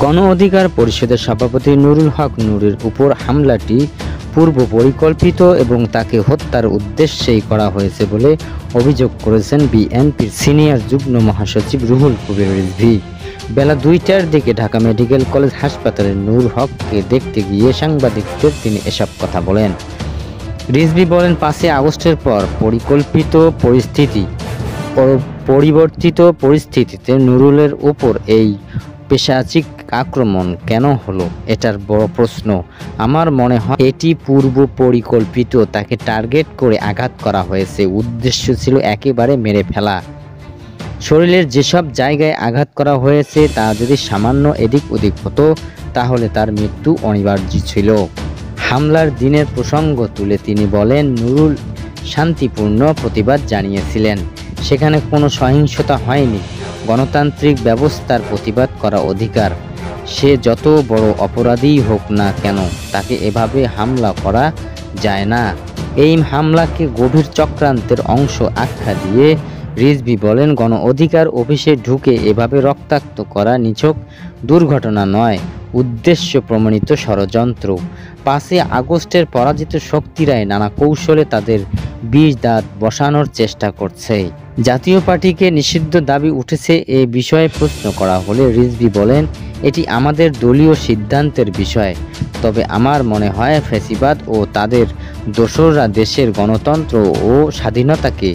গণ অধিকার পরিষদের সভাপতি নুরুল হক নুরের উপর হামলাটি পূর্ব পরিকল্পিত এবং তাকে হত্যার উদ্দেশ্যেই করা হয়েছে বলে অভিযোগ করেছেন বিএনপির সিনিয়র যুগ্ম মহাসচিব রুহুল কবির রিজভী। বেলা 2টার দিকে ঢাকা মেডিকেল কলেজ হাসপাতালে নুরুল হককে দেখতে গিয়ে সাংবাদিকদের তিনি এসব কথা বলেন। রিজভী বলেন, 5 আগস্টের পর পরিবর্তিত পরিস্থিতিতে নুরুলের উপর এই পেশাচিক আক্রমণ কেন হলো, এটার বড় প্রশ্ন। আমার মনে হয় এটি পূর্ব পরিকল্পিত, তাকে টার্গেট করে আঘাত করা হয়েছে। উদ্দেশ্য ছিল একেবারে মেরে ফেলা। শরীরের যেসব জায়গায় আঘাত করা হয়েছে তা যদি সামান্য এদিক ওদিক হতো তাহলে তার মৃত্যু অনিবার্য ছিল। হামলার দিনের প্রসঙ্গ তুলে তিনি বলেন, নুরুল শান্তিপূর্ণ প্রতিবাদ জানিয়েছিলেন, সেখানে কোনো সহিংসতা হয়নি। গণতান্ত্রিক ব্যবস্থার প্রতিবাদ করা অধিকার। সে যত বড় অপরাধীই হোক না কেন তাকে এভাবে হামলা করা যায় না। এই হামলাকে গভীর চক্রান্তের অংশ আখ্যা দিয়ে রিজভী বলেন, গণ অধিকার অফিসে ঢুকে এভাবে রক্তাক্ত করা নিছক দুর্ঘটনা নয়, উদ্দেশ্য প্রমাণিত ষড়যন্ত্র। 5 আগস্টের পরাজিত শক্তিরাই নানা কৌশলে তাদের বিষ দাঁত বসানোর চেষ্টা করছে। জাতীয় পার্টিকে নিষিদ্ধ দাবি উঠেছে, এ বিষয়ে প্রশ্ন করা হলে রিজভী বলেন, এটি আমাদের দলীয় সিদ্ধান্তের বিষয়। তবে আমার মনে হয় ফ্যাসিবাদ ও তাদের দোসররা দেশের গণতন্ত্র ও স্বাধীনতাকে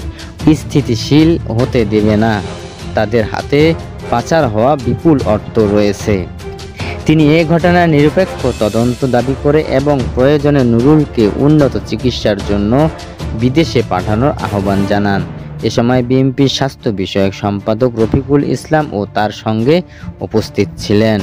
স্থিতিশীল হতে দেবে না। তাদের হাতে পাচার হওয়া বিপুল অর্থ রয়েছে। তিনি এ ঘটনার নিরপেক্ষ তদন্ত দাবি করে এবং প্রয়োজনে নুরুলকে উন্নত চিকিৎসার জন্য বিদেশে পাঠানোর আহ্বান জানান। এ সময় বিএনপির স্বাস্থ্য বিষয়ক সম্পাদক রফিকুল ইসলাম ও তার সঙ্গে উপস্থিত ছিলেন।